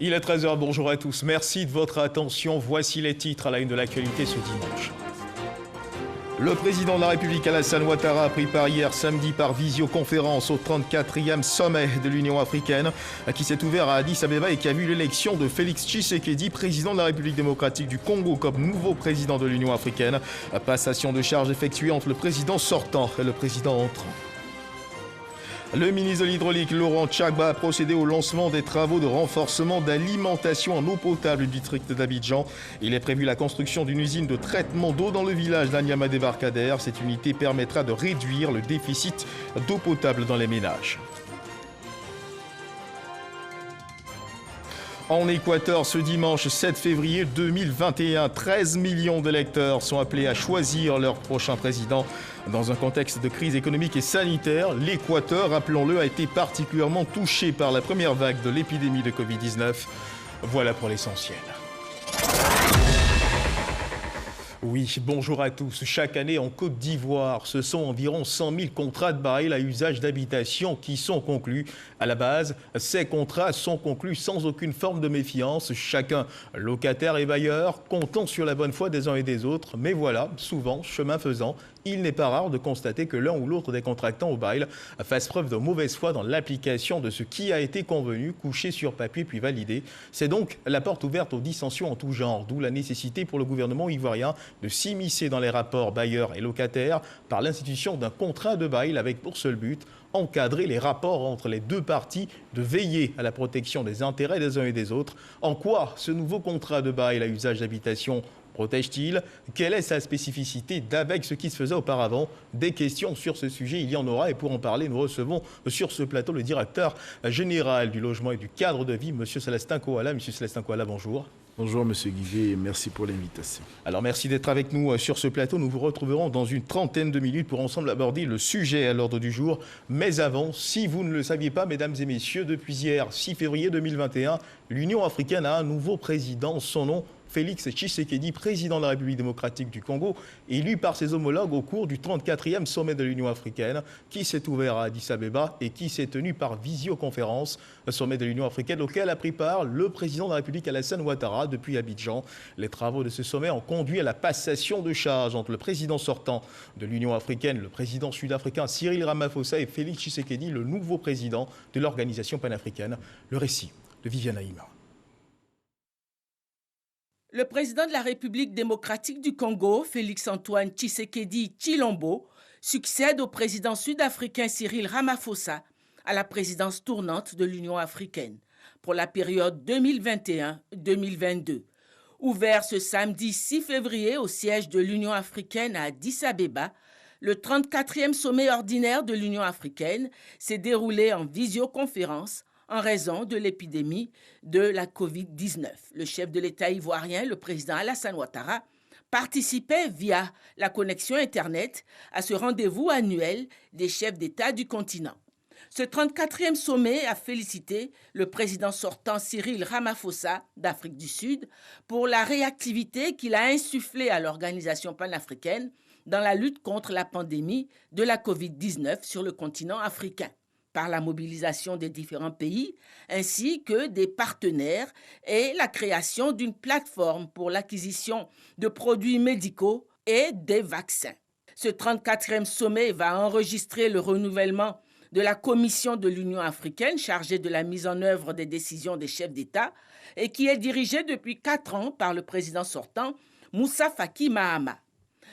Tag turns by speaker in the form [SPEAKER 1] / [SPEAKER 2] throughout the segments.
[SPEAKER 1] Il est 13 h, bonjour à tous. Merci de votre attention. Voici les titres à la une de l'actualité ce dimanche. Le président de la République Alassane Ouattara a pris part hier samedi par visioconférence au 34e sommet de l'Union africaine qui s'est ouvert à Addis Abeba et qui a vu l'élection de Félix Tshisekedi, président de la République démocratique du Congo, comme nouveau président de l'Union africaine. Passation de charges effectuée entre le président sortant et le président entrant. Le ministre de l'Hydraulique, Laurent Tchagba, a procédé au lancement des travaux de renforcement d'alimentation en eau potable du district d'Abidjan. Il est prévu la construction d'une usine de traitement d'eau dans le village d'Anyama-Débarcadère. Cette unité permettra de réduire le déficit d'eau potable dans les ménages. En Équateur, ce dimanche 7 février 2021, 13 millions d'électeurs sont appelés à choisir leur prochain président. Dans un contexte de crise économique et sanitaire, l'Équateur, rappelons-le, a été particulièrement touché par la première vague de l'épidémie de Covid-19. Voilà pour l'essentiel. Oui, bonjour à tous. Chaque année en Côte d'Ivoire, ce sont environ 100 000 contrats de bail à usage d'habitation qui sont conclus. À la base, ces contrats sont conclus sans aucune forme de méfiance, chacun, locataire et bailleur, comptant sur la bonne foi des uns et des autres. Mais voilà, souvent, chemin faisant, il n'est pas rare de constater que l'un ou l'autre des contractants au bail fasse preuve de mauvaise foi dans l'application de ce qui a été convenu, couché sur papier puis validé. C'est donc la porte ouverte aux dissensions en tout genre, d'où la nécessité pour le gouvernement ivoirien de s'immiscer dans les rapports bailleurs et locataires par l'institution d'un contrat de bail avec pour seul but encadrer les rapports entre les deux parties, de veiller à la protection des intérêts des uns et des autres. En quoi ce nouveau contrat de bail à usage d'habitation protège-t-il? Quelle est sa spécificité d'avec ce qui se faisait auparavant? Des questions sur ce sujet, il y en aura. Et pour en parler, nous recevons sur ce plateau le directeur général du logement et du cadre de vie, M. Célestin Koala. M. Célestin Koala, bonjour.
[SPEAKER 2] Bonjour M. Guiguet et merci pour l'invitation.
[SPEAKER 1] Alors merci d'être avec nous sur ce plateau. Nous vous retrouverons dans une trentaine de minutes pour ensemble aborder le sujet à l'ordre du jour. Mais avant, si vous ne le saviez pas, mesdames et messieurs, depuis hier, 6 février 2021, l'Union africaine a un nouveau président. Son nom, Félix Tshisekedi, président de la République démocratique du Congo, élu par ses homologues au cours du 34e sommet de l'Union africaine qui s'est ouvert à Addis Abeba et qui s'est tenu par visioconférence. Le sommet de l'Union africaine auquel a pris part le président de la République Alassane Ouattara depuis Abidjan. Les travaux de ce sommet ont conduit à la passation de charges entre le président sortant de l'Union africaine, le président sud-africain Cyril Ramaphosa et Félix Tshisekedi, le nouveau président de l'organisation panafricaine. Le récit de Viviane Haïma.
[SPEAKER 3] Le président de la République démocratique du Congo, Félix-Antoine Tshisekedi Tshilombo, succède au président sud-africain Cyril Ramaphosa à la présidence tournante de l'Union africaine pour la période 2021-2022. Ouvert ce samedi 6 février au siège de l'Union africaine à Addis Abeba, le 34e sommet ordinaire de l'Union africaine s'est déroulé en visioconférence en raison de l'épidémie de la Covid-19. Le chef de l'État ivoirien, le président Alassane Ouattara, participait via la connexion Internet à ce rendez-vous annuel des chefs d'État du continent. Ce 34e sommet a félicité le président sortant Cyril Ramaphosa d'Afrique du Sud pour la réactivité qu'il a insufflée à l'organisation panafricaine dans la lutte contre la pandémie de la Covid-19 sur le continent africain, par la mobilisation des différents pays, ainsi que des partenaires et la création d'une plateforme pour l'acquisition de produits médicaux et des vaccins. Ce 34e sommet va enregistrer le renouvellement de la Commission de l'Union africaine chargée de la mise en œuvre des décisions des chefs d'État et qui est dirigée depuis 4 ans par le président sortant, Moussa Faki Mahamat.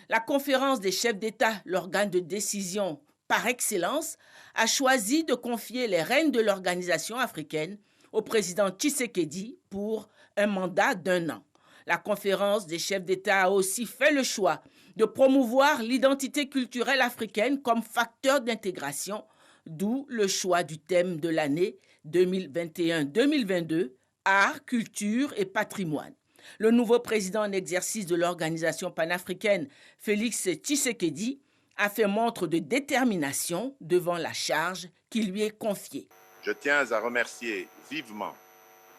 [SPEAKER 3] La conférence des chefs d'État, l'organe de décision par excellence, a choisi de confier les rênes de l'organisation africaine au président Tshisekedi pour un mandat d'1 an. La conférence des chefs d'État a aussi fait le choix de promouvoir l'identité culturelle africaine comme facteur d'intégration, d'où le choix du thème de l'année 2021-2022, Art, culture et patrimoine. Le nouveau président en exercice de l'organisation panafricaine, Félix Tshisekedi, a fait montre de détermination devant la charge qui lui est confiée.
[SPEAKER 4] Je tiens à remercier vivement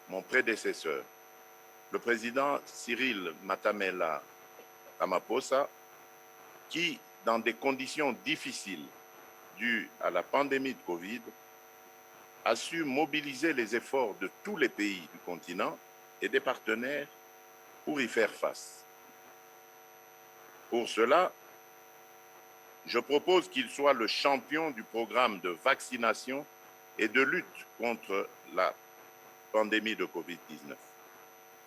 [SPEAKER 4] mon prédécesseur, le président Cyril Matamela Ramaphosa, qui, dans des conditions difficiles dues à la pandémie de Covid, a su mobiliser les efforts de tous les pays du continent et des partenaires pour y faire face. Pour cela, je propose qu'il soit le champion du programme de vaccination et de lutte contre la pandémie de Covid-19.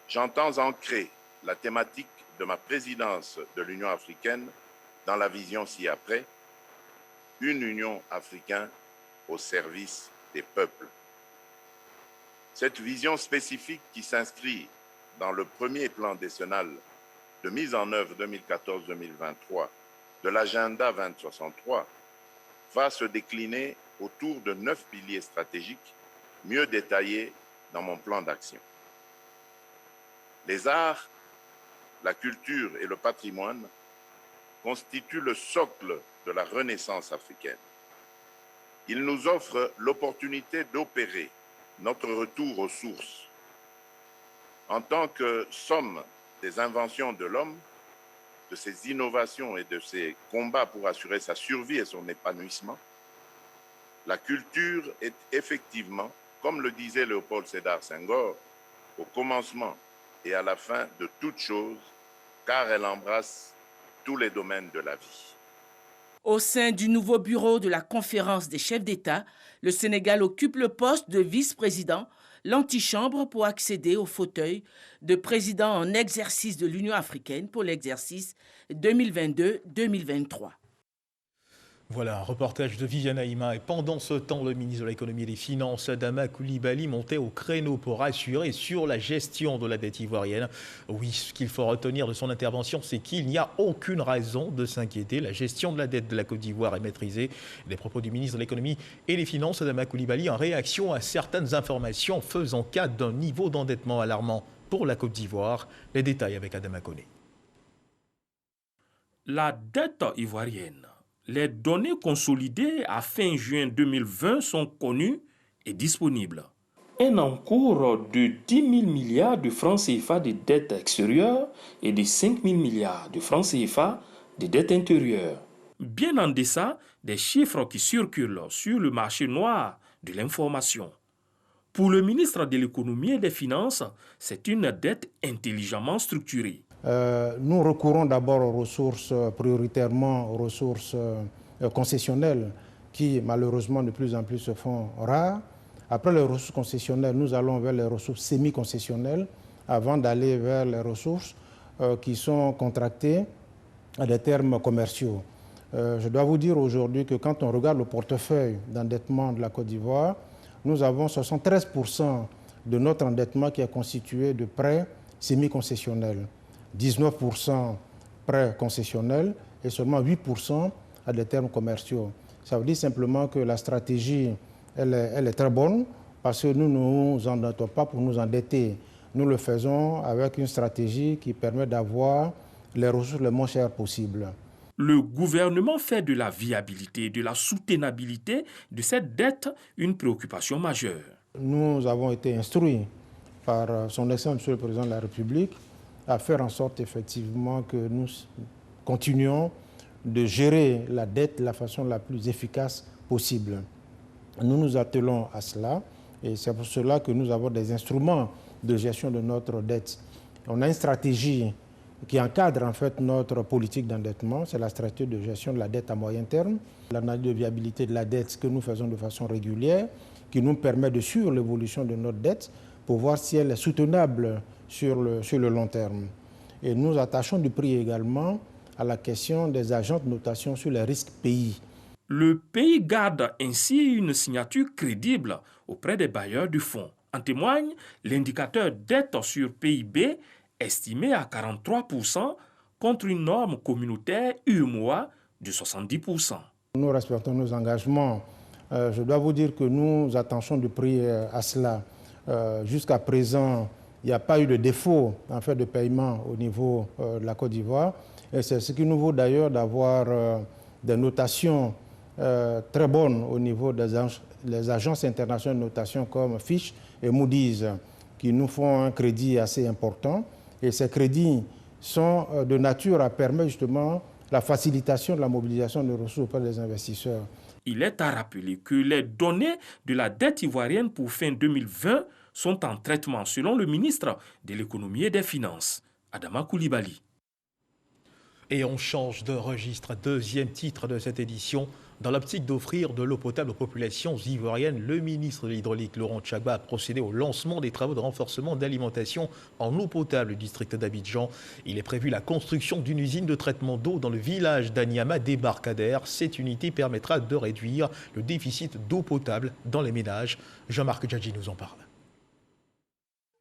[SPEAKER 4] J'entends ancrer la thématique de ma présidence de l'Union africaine dans la vision ci-après, une Union africaine au service des peuples. Cette vision spécifique qui s'inscrit dans le premier plan décennal de mise en œuvre 2014-2023 de l'agenda 2063 va se décliner autour de 9 piliers stratégiques mieux détaillés dans mon plan d'action. Les arts, la culture et le patrimoine constituent le socle de la renaissance africaine. Ils nous offrent l'opportunité d'opérer notre retour aux sources. En tant que somme des inventions de l'homme, de ses innovations et de ses combats pour assurer sa survie et son épanouissement, la culture est effectivement, comme le disait Léopold Sédar Senghor, au commencement et à la fin de toute chose, car elle embrasse tous les domaines de la vie.
[SPEAKER 3] Au sein du nouveau bureau de la conférence des chefs d'État, le Sénégal occupe le poste de vice-président, l'antichambre pour accéder au fauteuil de président en exercice de l'Union africaine pour l'exercice 2022-2023.
[SPEAKER 1] Voilà, un reportage de Viviane Haïma. Et pendant ce temps, le ministre de l'économie et des finances, Adama Coulibaly, montait au créneau pour assurer sur la gestion de la dette ivoirienne. Oui, ce qu'il faut retenir de son intervention, c'est qu'il n'y a aucune raison de s'inquiéter. La gestion de la dette de la Côte d'Ivoire est maîtrisée. Les propos du ministre de l'économie et des finances, Adama Coulibaly, en réaction à certaines informations faisant cas d'un niveau d'endettement alarmant pour la Côte d'Ivoire. Les détails avec Adama Koné.
[SPEAKER 5] La dette ivoirienne. Les données consolidées à fin juin 2020 sont connues et disponibles. Un encours de 10 000 milliards de francs CFA de dette extérieure et de 5 000 milliards de francs CFA de dette intérieure. Bien en deçà des chiffres qui circulent sur le marché noir de l'information. Pour le ministre de l'économie et des finances, c'est une dette intelligemment structurée.
[SPEAKER 6] Nous recourons d'abord aux ressources, prioritairement aux ressources concessionnelles qui malheureusement de plus en plus se font rares. Après les ressources concessionnelles, nous allons vers les ressources semi-concessionnelles avant d'aller vers les ressources qui sont contractées à des termes commerciaux. Je dois vous dire aujourd'hui que quand on regarde le portefeuille d'endettement de la Côte d'Ivoire, nous avons 73% de notre endettement qui est constitué de prêts semi-concessionnels. 19% prêts concessionnels et seulement 8% à des termes commerciaux. Ça veut dire simplement que la stratégie, elle est très bonne parce que nous ne nous endettons pas pour nous endetter. Nous le faisons avec une stratégie qui permet d'avoir les ressources les moins chères possibles.
[SPEAKER 5] Le gouvernement fait de la viabilité et de la soutenabilité de cette dette une préoccupation majeure.
[SPEAKER 6] Nous avons été instruits par son Excellence Monsieur le Président de la République à faire en sorte effectivement que nous continuions de gérer la dette de la façon la plus efficace possible. Nous nous attelons à cela et c'est pour cela que nous avons des instruments de gestion de notre dette. On a une stratégie qui encadre en fait notre politique d'endettement, c'est la stratégie de gestion de la dette à moyen terme, l'analyse de viabilité de la dette que nous faisons de façon régulière, qui nous permet de suivre l'évolution de notre dette pour voir si elle est soutenable sur le long terme. Et nous attachons du prix également à la question des agents de notation sur les risques pays.
[SPEAKER 5] Le pays garde ainsi une signature crédible auprès des bailleurs du fonds. En témoigne l'indicateur dette sur PIB estimé à 43% contre une norme communautaire UEMOA de 70%.
[SPEAKER 6] Nous respectons nos engagements. Je dois vous dire que nous attachons du prix à cela. Jusqu'à présent, il n'y a pas eu de défaut en fait, de paiement au niveau de la Côte d'Ivoire. Et c'est ce qui nous vaut d'ailleurs d'avoir des notations très bonnes au niveau des agences internationales de notation comme Fitch et Moody's, qui nous font un crédit assez important. Et ces crédits sont de nature à permettre justement la facilitation de la mobilisation de ressources auprès des investisseurs.
[SPEAKER 5] Il est à rappeler que les données de la dette ivoirienne pour fin 2020 sont en traitement selon le ministre de l'économie et des finances, Adama Coulibaly.
[SPEAKER 1] Et on change de registre, deuxième titre de cette édition. Dans l'optique d'offrir de l'eau potable aux populations ivoiriennes, le ministre de l'Hydraulique, Laurent Tchagba, a procédé au lancement des travaux de renforcement d'alimentation en eau potable du district d'Abidjan. Il est prévu la construction d'une usine de traitement d'eau dans le village d'Anyama débarcadère. Cette unité permettra de réduire le déficit d'eau potable dans les ménages. Jean-Marc Djadji nous en parle.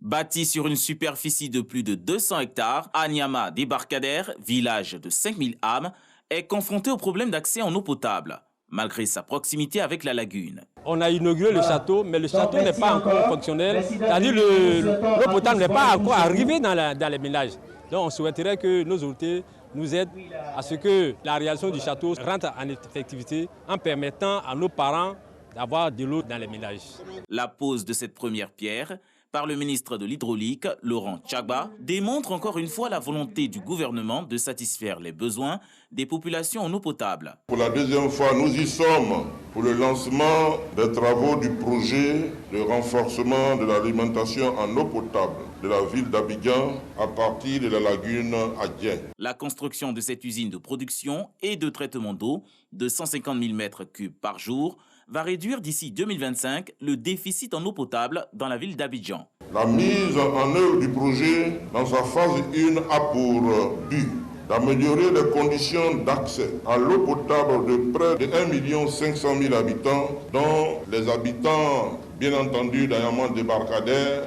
[SPEAKER 7] Bâti sur une superficie de plus de 200 hectares, Anyama débarcadère, village de 5000 âmes, est confronté au problème d'accès en eau potable, malgré sa proximité avec la lagune.
[SPEAKER 8] On a inauguré le château, mais le château n'est pas encore fonctionnel. C'est-à-dire l'eau potable n'est pas encore arrivée dans les ménages. Donc on souhaiterait que nos autorités nous aident à ce que la réalisation du château rentre en effectivité en permettant à nos parents d'avoir de l'eau dans les ménages.
[SPEAKER 7] La pose de cette première pierre par le ministre de l'Hydraulique, Laurent Tchagba, démontre encore une fois la volonté du gouvernement de satisfaire les besoins des populations en eau potable.
[SPEAKER 9] Pour la deuxième fois, nous y sommes pour le lancement des travaux du projet de renforcement de l'alimentation en eau potable de la ville d'Abidjan à partir de la lagune Adien.
[SPEAKER 7] La construction de cette usine de production et de traitement d'eau de 150 000 m3 par jour va réduire d'ici 2025 le déficit en eau potable dans la ville d'Abidjan.
[SPEAKER 9] La mise en œuvre du projet dans sa phase 1 a pour but d'améliorer les conditions d'accès à l'eau potable de près de 1 500 000 habitants, dont les habitants, bien entendu, d'Anyama débarcadère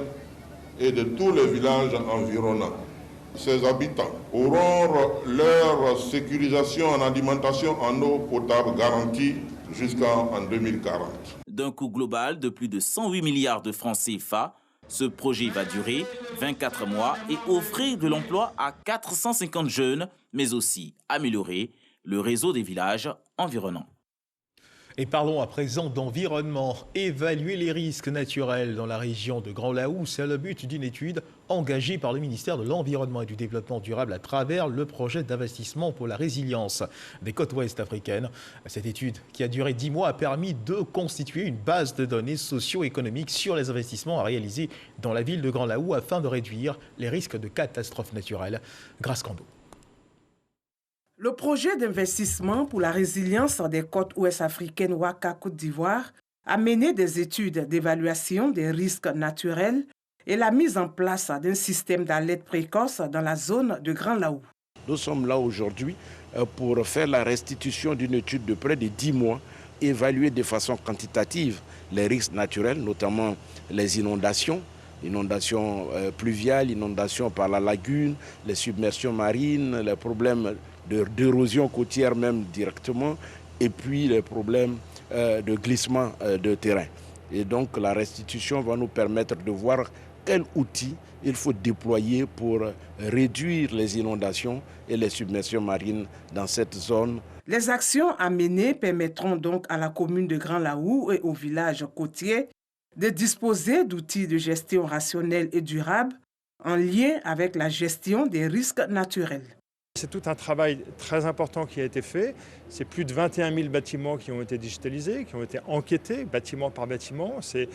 [SPEAKER 9] et de tous les villages environnants. Ces habitants auront leur sécurisation en alimentation en eau potable garantie jusqu'en 2040.
[SPEAKER 7] D'un coût global de plus de 108 milliards de francs CFA, ce projet va durer 24 mois et offrir de l'emploi à 450 jeunes, mais aussi améliorer le réseau des villages environnants.
[SPEAKER 1] Et parlons à présent d'environnement. Évaluer les risques naturels dans la région de Grand Laou, c'est le but d'une étude engagée par le ministère de l'Environnement et du Développement durable à travers le projet d'investissement pour la résilience des côtes ouest africaines. Cette étude, qui a duré 10 mois, a permis de constituer une base de données socio-économiques sur les investissements à réaliser dans la ville de Grand Laou afin de réduire les risques de catastrophes naturelles. Grâce Kando.
[SPEAKER 3] Le projet d'investissement pour la résilience des côtes ouest africaines Ouaka Côte d'Ivoire a mené des études d'évaluation des risques naturels et la mise en place d'un système d'alerte précoce dans la zone de Grand Laou.
[SPEAKER 2] Nous sommes là aujourd'hui pour faire la restitution d'une étude de près de 10 mois, évaluer de façon quantitative les risques naturels, notamment les inondations pluviales, inondations par la lagune, les submersions marines, les problèmes d'érosion côtière même directement, et puis les problèmes de glissement de terrain. Et donc la restitution va nous permettre de voir quels outils il faut déployer pour réduire les inondations et les submersions marines dans cette zone.
[SPEAKER 3] Les actions à mener permettront donc à la commune de Grand Laou et aux villages côtiers de disposer d'outils de gestion rationnelle et durable en lien avec la gestion des risques naturels.
[SPEAKER 10] C'est tout un travail très important qui a été fait. C'est plus de 21 000 bâtiments qui ont été digitalisés, qui ont été enquêtés, bâtiment par bâtiment. C'est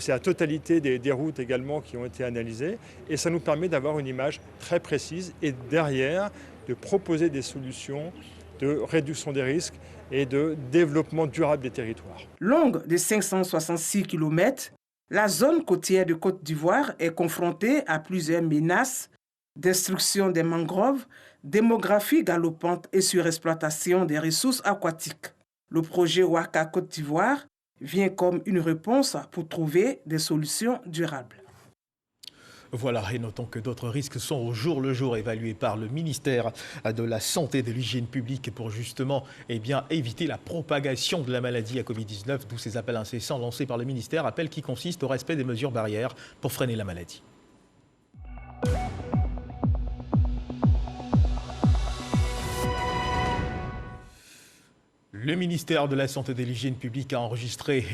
[SPEAKER 10] la totalité des routes également qui ont été analysées. Et ça nous permet d'avoir une image très précise et derrière de proposer des solutions de réduction des risques et de développement durable des territoires.
[SPEAKER 3] Longue de 566 km, la zone côtière de Côte d'Ivoire est confrontée à plusieurs menaces: destruction des mangroves, démographie galopante et surexploitation des ressources aquatiques. Le projet Ouaka Côte d'Ivoire vient comme une réponse pour trouver des solutions durables.
[SPEAKER 1] Voilà, et notons que d'autres risques sont au jour le jour évalués par le ministère de la Santé et de l'Hygiène publique pour justement éviter la propagation de la maladie à Covid-19, d'où ces appels incessants lancés par le ministère, appels qui consistent au respect des mesures barrières pour freiner la maladie. Le ministère de la Santé et de l'Hygiène publique a enregistré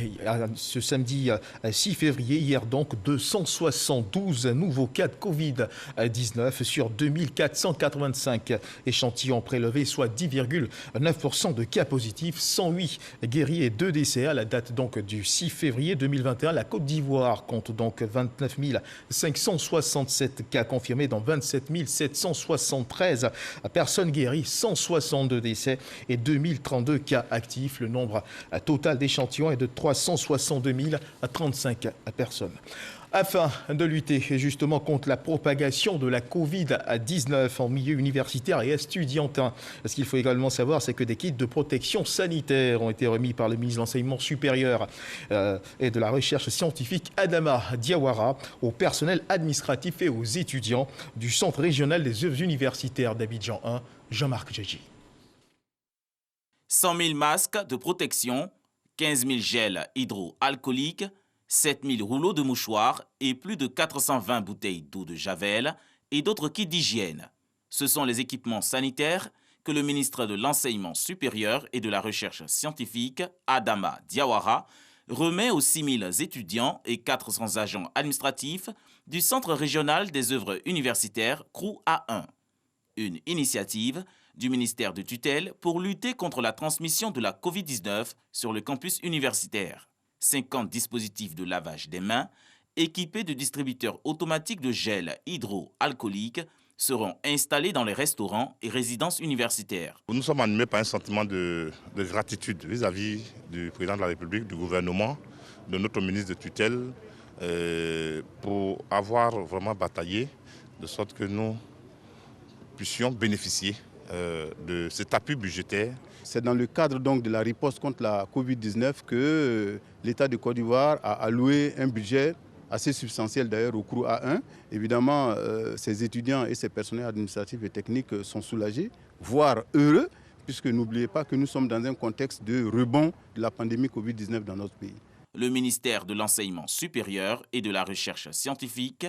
[SPEAKER 1] ce samedi 6 février, hier donc, 272 nouveaux cas de Covid-19 sur 2485 échantillons prélevés, soit 10,9% de cas positifs, 108 guéris et 2 décès. À la date donc du 6 février 2021, la Côte d'Ivoire compte donc 29 567 cas confirmés, dans 27 773 personnes guéries, 162 décès et 2032 cas actifs. Le nombre total d'échantillons est de 362 035 personnes. Afin de lutter justement contre la propagation de la Covid-19 en milieu universitaire et estudiantin, ce qu'il faut également savoir, c'est que des kits de protection sanitaire ont été remis par le ministre de l'Enseignement supérieur et de la Recherche scientifique, Adama Diawara, au personnel administratif et aux étudiants du Centre régional des œuvres universitaires d'Abidjan 1, Jean-Marc Djedji.
[SPEAKER 7] 100 000 masques de protection, 15 000 gels hydroalcooliques, 7 000 rouleaux de mouchoirs et plus de 420 bouteilles d'eau de Javel et d'autres kits d'hygiène. Ce sont les équipements sanitaires que le ministre de l'Enseignement supérieur et de la Recherche scientifique, Adama Diawara, remet aux 6 000 étudiants et 400 agents administratifs du Centre régional des œuvres universitaires CROU A1. Une initiative du ministère de tutelle pour lutter contre la transmission de la Covid-19 sur le campus universitaire. 50 dispositifs de lavage des mains, équipés de distributeurs automatiques de gel hydroalcoolique, seront installés dans les restaurants et résidences universitaires.
[SPEAKER 11] Nous sommes animés par un sentiment de gratitude vis-à-vis du président de la République, du gouvernement, de notre ministre de tutelle, pour avoir vraiment bataillé de sorte que nous puissions bénéficier de cet appui budgétaire.
[SPEAKER 12] C'est dans le cadre donc de la riposte contre la Covid-19 que l'État de Côte d'Ivoire a alloué un budget assez substantiel d'ailleurs au CROU A1. Évidemment, ces étudiants et ces personnels administratifs et techniques sont soulagés, voire heureux, puisque n'oubliez pas que nous sommes dans un contexte de rebond de la pandémie Covid-19 dans notre pays.
[SPEAKER 7] Le ministère de l'Enseignement supérieur et de la Recherche scientifique,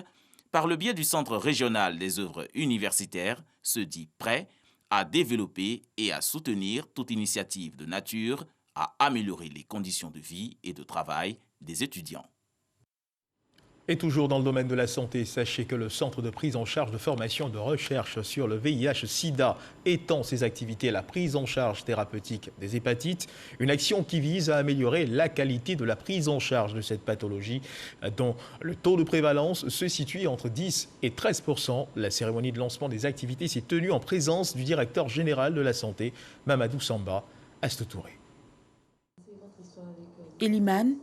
[SPEAKER 7] par le biais du Centre régional des œuvres universitaires, se dit prêt à développer et à soutenir toute initiative de nature à améliorer les conditions de vie et de travail des étudiants.
[SPEAKER 1] Et toujours dans le domaine de la santé, sachez que le Centre de prise en charge de formation et de recherche sur le VIH-Sida étend ses activités à la prise en charge thérapeutique des hépatites, une action qui vise à améliorer la qualité de la prise en charge de cette pathologie dont le taux de prévalence se situe entre 10 et 13%. La cérémonie de lancement des activités s'est tenue en présence du directeur général de la santé, Mamadou Samba Astetouré.
[SPEAKER 13] Eliman,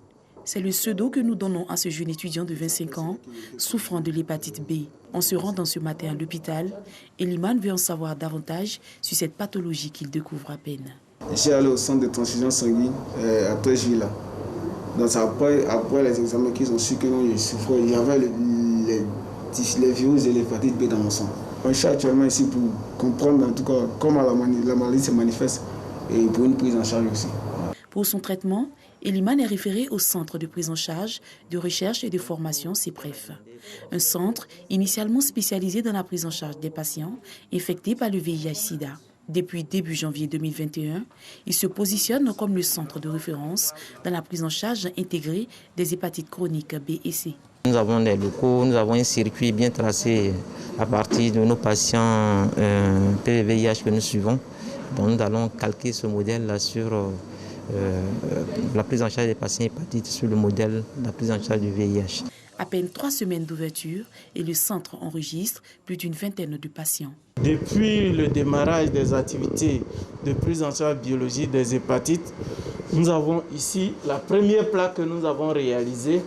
[SPEAKER 13] c'est le pseudo que nous donnons à ce jeune étudiant de 25 ans souffrant de l'hépatite B. En se rendant ce matin à l'hôpital, Eliman veut en savoir davantage sur cette pathologie qu'il découvre à peine.
[SPEAKER 14] J'ai allé au centre de transfusion sanguine à Tréjila. Donc après les examens qu'ils ont su que je souffrais, il y avait les virus et l'hépatite B dans mon sang. Je suis actuellement ici pour comprendre en tout cas comment la maladie se manifeste et pour une prise en charge aussi.
[SPEAKER 13] Pour son traitement, Eliman est référé au Centre de prise en charge, de recherche et de formation CEPREF. Un centre initialement spécialisé dans la prise en charge des patients infectés par le VIH-Sida. Depuis début janvier 2021, il se positionne comme le centre de référence dans la prise en charge intégrée des hépatites chroniques B et C.
[SPEAKER 15] Nous avons des locaux, nous avons un circuit bien tracé à partir de nos patients PVIH que nous suivons. Donc nous allons calquer ce modèle-là sur la prise en charge des patients hépatites sur le modèle de la prise en charge du VIH.
[SPEAKER 13] À peine 3 semaines d'ouverture et le centre enregistre plus d'une vingtaine de patients.
[SPEAKER 16] Depuis le démarrage des activités de prise en charge biologique des hépatites, nous avons ici la première plaque que nous avons réalisée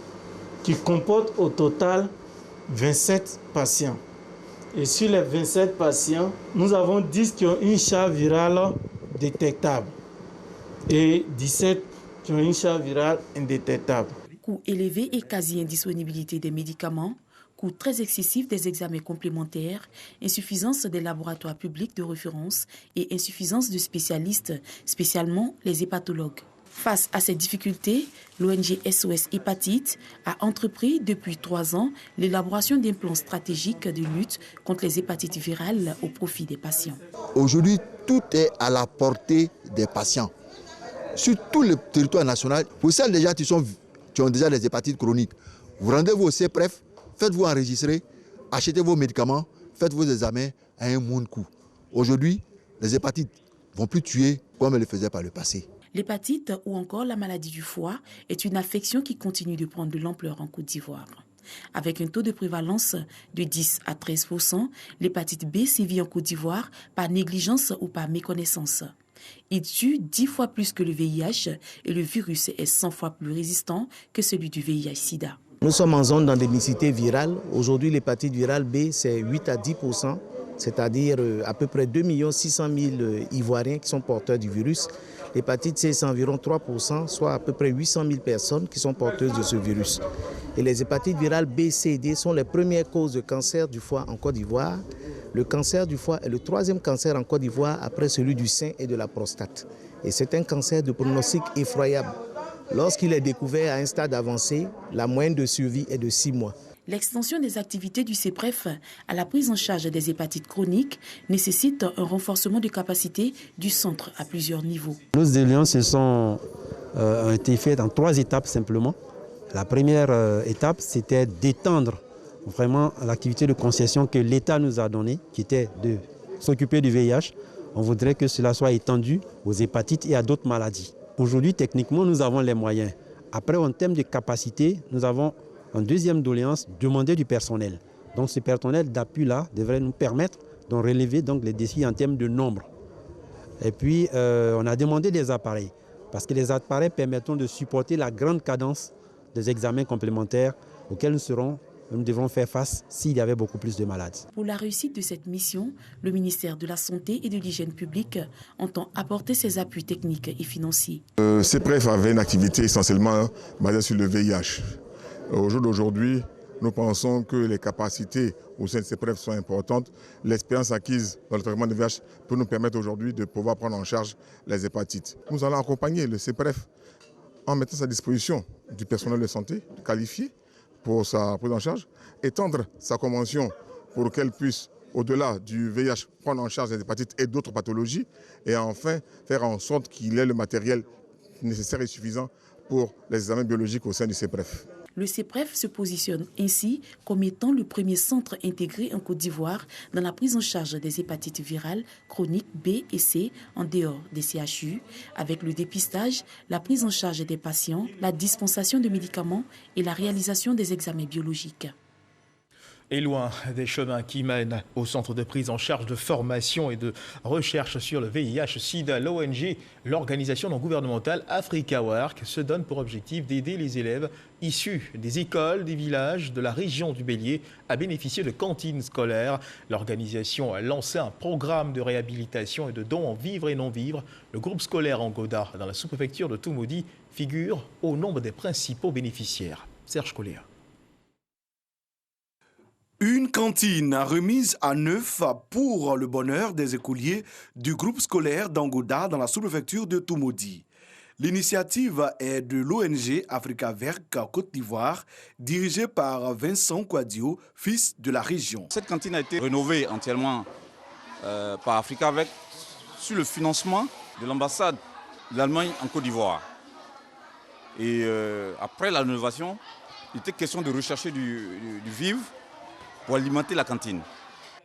[SPEAKER 16] qui comporte au total 27 patients. Et sur les 27 patients, nous avons 10 qui ont une charge virale détectable et 17 qui ont une charge virale indétectable.
[SPEAKER 13] Coût élevé et quasi-indisponibilité des médicaments, coût très excessif des examens complémentaires, insuffisance des laboratoires publics de référence et insuffisance de spécialistes, spécialement les hépatologues. Face à ces difficultés, l'ONG SOS Hépatite a entrepris depuis 3 ans l'élaboration d'un plan stratégique de lutte contre les hépatites virales au profit des patients.
[SPEAKER 17] Aujourd'hui, tout est à la portée des patients. sur tout le territoire national. Pour celles déjà qui ont déjà des hépatites chroniques, vous rendez-vous au CEPREF, faites-vous enregistrer, achetez vos médicaments, faites vos examens à un moindre coût. Aujourd'hui, les hépatites ne vont plus tuer comme elles le faisaient par le passé.
[SPEAKER 13] L'hépatite ou encore la maladie du foie est une affection qui continue de prendre de l'ampleur en Côte d'Ivoire. Avec un taux de prévalence de 10 à 13%, l'hépatite B sévit en Côte d'Ivoire par négligence ou par méconnaissance. Il tue 10 fois plus que le VIH et le virus est 100 fois plus résistant que celui du VIH-Sida.
[SPEAKER 18] Nous sommes en zone d'endémicité virale. Aujourd'hui, l'hépatite virale B, c'est 8 à 10%, c'est-à-dire à peu près 2 600 000 Ivoiriens qui sont porteurs du virus. L'hépatite C, c'est environ 3%, soit à peu près 800 000 personnes qui sont porteuses de ce virus. Et les hépatites virales B, C et D sont les premières causes de cancer du foie en Côte d'Ivoire. Le cancer du foie est le 3e cancer en Côte d'Ivoire après celui du sein et de la prostate. Et c'est un cancer de pronostic effroyable. Lorsqu'il est découvert à un stade avancé, la moyenne de survie est de 6 mois.
[SPEAKER 13] L'extension des activités du CEPREF à la prise en charge des hépatites chroniques nécessite un renforcement de capacité du centre à plusieurs niveaux.
[SPEAKER 19] Nos doléances ont été faites en 3 étapes simplement. La première étape, c'était d'étendre vraiment l'activité de concession que l'État nous a donnée, qui était de s'occuper du VIH. On voudrait que cela soit étendu aux hépatites et à d'autres maladies. Aujourd'hui, techniquement, nous avons les moyens. Après, en termes de capacité, nous avons en deuxième doléance, demander du personnel. Donc ce personnel d'appui-là devrait nous permettre de relever donc, les défis en termes de nombre. Et puis, on a demandé des appareils, parce que les appareils permettront de supporter la grande cadence des examens complémentaires auxquels nous devrons faire face s'il y avait beaucoup plus de malades.
[SPEAKER 13] Pour la réussite de cette mission, le ministère de la Santé et de l'Hygiène publique entend apporter ses appuis techniques et financiers.
[SPEAKER 9] CEPREF avait une activité essentiellement basée sur le VIH. Au jour d'aujourd'hui, nous pensons que les capacités au sein de CEPREF sont importantes. L'expérience acquise dans le traitement du VIH peut nous permettre aujourd'hui de pouvoir prendre en charge les hépatites. Nous allons accompagner le CEPREF en mettant à sa disposition du personnel de santé qualifié pour sa prise en charge, étendre sa convention pour qu'elle puisse, au-delà du VIH, prendre en charge les hépatites et d'autres pathologies, et enfin faire en sorte qu'il ait le matériel nécessaire et suffisant pour les examens biologiques au sein du CEPREF.
[SPEAKER 13] Le CEPREF se positionne ainsi comme étant le premier centre intégré en Côte d'Ivoire dans la prise en charge des hépatites virales chroniques B et C en dehors des CHU, avec le dépistage, la prise en charge des patients, la dispensation de médicaments et la réalisation des examens biologiques.
[SPEAKER 1] Et loin des chemins qui mènent au centre de prise en charge de formation et de recherche sur le VIH-Sida, l'ONG, l'organisation non gouvernementale Africa Work, se donne pour objectif d'aider les élèves issus des écoles, des villages, de la région du Bélier à bénéficier de cantines scolaires. L'organisation a lancé un programme de réhabilitation et de dons en vivres et non-vivres. Le groupe scolaire Angoda, dans la sous-préfecture de Toumoudi, figure au nombre des principaux bénéficiaires. Serge Colléa.
[SPEAKER 20] Une cantine remise à neuf pour le bonheur des écoliers du groupe scolaire d'Angoda dans la sous-préfecture de Toumoudi. L'initiative est de l'ONG Africa Work Côte d'Ivoire, dirigée par Vincent Kouadio, fils de la région.
[SPEAKER 21] Cette cantine a été rénovée entièrement par Africa Work sur le financement de l'ambassade de l'Allemagne en Côte d'Ivoire. Et après la rénovation, il était question de rechercher du vivre pour alimenter la cantine.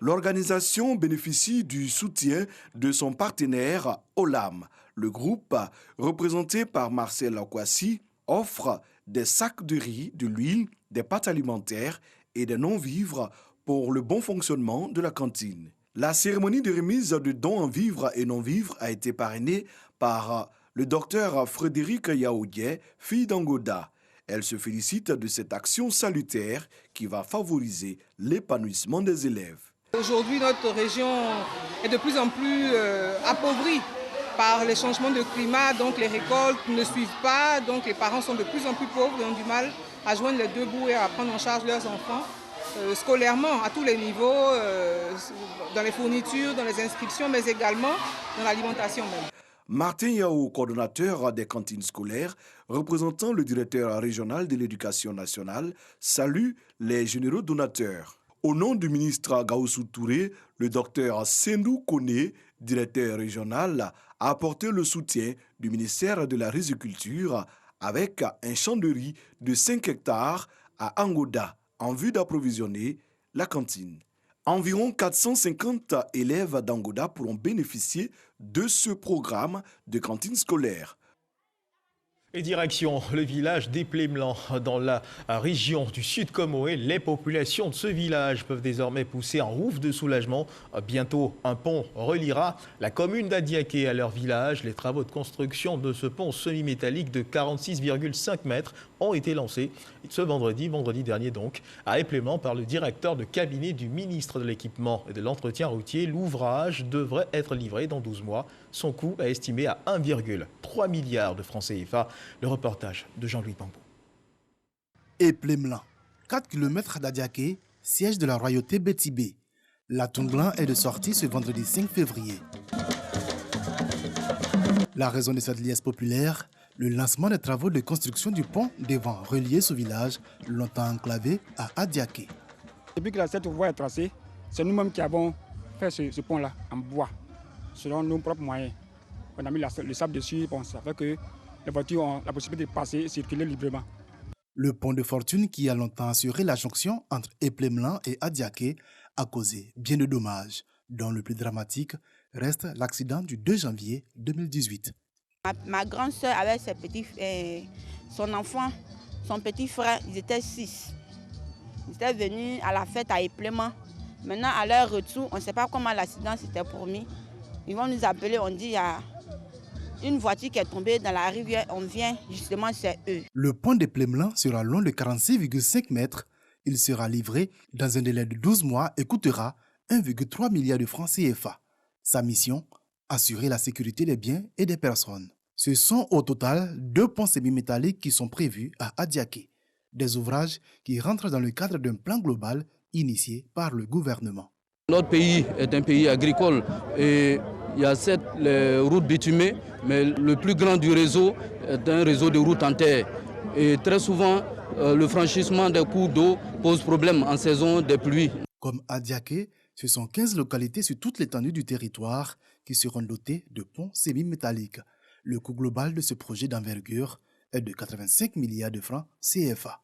[SPEAKER 20] L'organisation bénéficie du soutien de son partenaire Olam. Le groupe, représenté par Marcel Akwasi, offre des sacs de riz, de l'huile, des pâtes alimentaires et des non-vivres pour le bon fonctionnement de la cantine. La cérémonie de remise de dons en vivres et non-vivres a été parrainée par le docteur Frédéric Yaoudié, fille d'Angoda. Elle se félicite de cette action salutaire qui va favoriser l'épanouissement des élèves.
[SPEAKER 22] Aujourd'hui, notre région est de plus en plus appauvrie par les changements de climat, donc les récoltes ne suivent pas, donc les parents sont de plus en plus pauvres et ont du mal à joindre les deux bouts et à prendre en charge leurs enfants scolairement à tous les niveaux, dans les fournitures, dans les inscriptions, mais également dans l'alimentation même.
[SPEAKER 20] Martin Yao, coordonnateur des cantines scolaires, représentant le directeur régional de l'éducation nationale, salue les généreux donateurs. Au nom du ministre Gaoussou Touré, le docteur Sendou Kone, directeur régional, a apporté le soutien du ministère de la Riziculture avec un champ de riz de 5 hectares à Angoda en vue d'approvisionner la cantine. Environ 450 élèves d'Angoda pourront bénéficier de ce programme de cantine scolaire.
[SPEAKER 1] Et direction le village d'Eplemlan dans la région du Sud Comoé. Les populations de ce village peuvent désormais pousser un ouf de soulagement. Bientôt, un pont reliera la commune d'Adiaké à leur village. Les travaux de construction de ce pont semi-métallique de 46,5 mètres ont été lancés ce vendredi dernier donc, à Eplemlan par le directeur de cabinet du ministre de l'Équipement et de l'Entretien routier. L'ouvrage devrait être livré dans 12 mois. Son coût est estimé à 1,3 milliard de francs CFA. Le reportage de Jean-Louis Pambou.
[SPEAKER 4] Eplemlan, 4 km d'Adiaké, siège de la royauté Bétibé. La Tonglan est de sortie ce vendredi 5 février. La raison de cette liesse populaire, le lancement des travaux de construction du pont devant relier ce village longtemps enclavé à Adiaké.
[SPEAKER 6] Depuis que cette voie est tracée, c'est nous-mêmes qui avons fait ce pont-là en bois, selon nos propres moyens. On a mis le sable dessus, bon, ça fait que les voitures ont la possibilité de passer et circuler librement.
[SPEAKER 4] Le pont de fortune qui a longtemps assuré la jonction entre Eplemlan et Adiaké a causé bien de dommages, dont le plus dramatique reste l'accident du 2 janvier 2018.
[SPEAKER 23] Ma grande sœur avec son enfant, son petit frère, ils étaient 6. Ils étaient venus à la fête à Eplemlan. Maintenant, à leur retour, on ne sait pas comment l'accident s'était promis. Ils vont nous appeler, on dit il y a une voiture qui est tombée dans la rivière, on vient, justement, c'est eux.
[SPEAKER 4] Le pont d'Eplemlan sera long de 46,5 mètres. Il sera livré dans un délai de 12 mois et coûtera 1,3 milliard de francs CFA. Sa mission, assurer la sécurité des biens et des personnes. Ce sont au total 2 ponts semi-métalliques qui sont prévus à Adiaké. Des ouvrages qui rentrent dans le cadre d'un plan global initié par le gouvernement.
[SPEAKER 24] Notre pays est un pays agricole et il y a certes les routes bitumées, mais le plus grand du réseau est un réseau de routes en terre. Et très souvent, le franchissement des cours d'eau pose problème en saison des pluies.
[SPEAKER 4] Comme Adiaké, ce sont 15 localités sur toute l'étendue du territoire qui seront dotées de ponts semi-métalliques. Le coût global de ce projet d'envergure est de 85 milliards de francs CFA.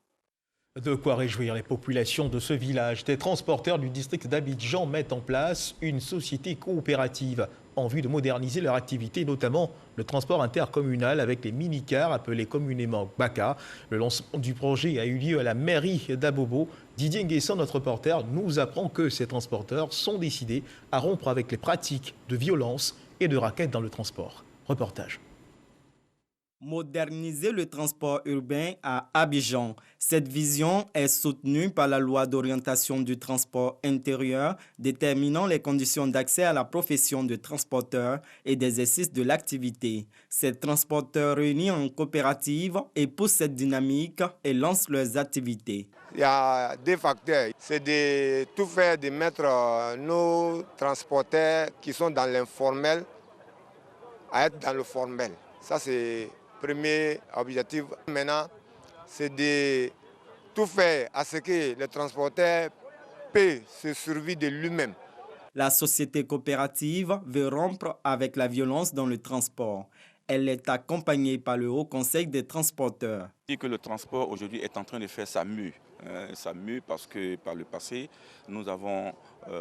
[SPEAKER 1] De quoi réjouir les populations de ce village. Des transporteurs du district d'Abidjan mettent en place une société coopérative en vue de moderniser leur activité, notamment le transport intercommunal avec les mini-cars appelés communément Baka. Le lancement du projet a eu lieu à la mairie d'Abobo. Didier Nguessan, notre reporter, nous apprend que ces transporteurs sont décidés à rompre avec les pratiques de violence et de raquettes dans le transport. Reportage.
[SPEAKER 25] Moderniser le transport urbain à Abidjan. Cette vision est soutenue par la loi d'orientation du transport intérieur déterminant les conditions d'accès à la profession de transporteur et d'exercice de l'activité. Ces transporteurs réunis en coopérative épousent cette dynamique et lancent leurs activités.
[SPEAKER 26] Il y a 2 facteurs. C'est de tout faire, de mettre nos transporteurs qui sont dans l'informel à être dans le formel. Ça, c'est premier objectif. Maintenant, c'est de tout faire à ce que le transporteur peut se survivre de lui-même.
[SPEAKER 25] La société coopérative veut rompre avec la violence dans le transport. Elle est accompagnée par le Haut Conseil des transporteurs.
[SPEAKER 21] Je dis que le transport aujourd'hui est en train de faire sa mue. Ça mue parce que par le passé, nous avons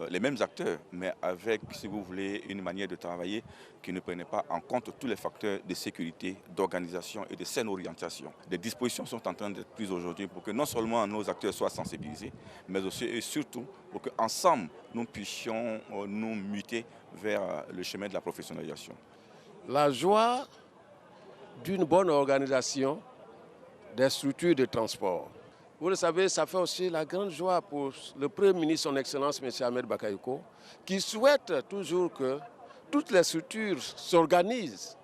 [SPEAKER 21] les mêmes acteurs, mais avec, si vous voulez, une manière de travailler qui ne prenait pas en compte tous les facteurs de sécurité, d'organisation et de saine orientation. Des dispositions sont en train d'être prises aujourd'hui pour que non seulement nos acteurs soient sensibilisés, mais aussi et surtout pour qu'ensemble, nous puissions nous muter vers le chemin de la professionnalisation.
[SPEAKER 27] La joie d'une bonne organisation des structures de transport. Vous le savez, ça fait aussi la grande joie pour le Premier ministre, son Excellence, M. Ahmed Bakayoko, qui souhaite toujours que toutes les structures s'organisent,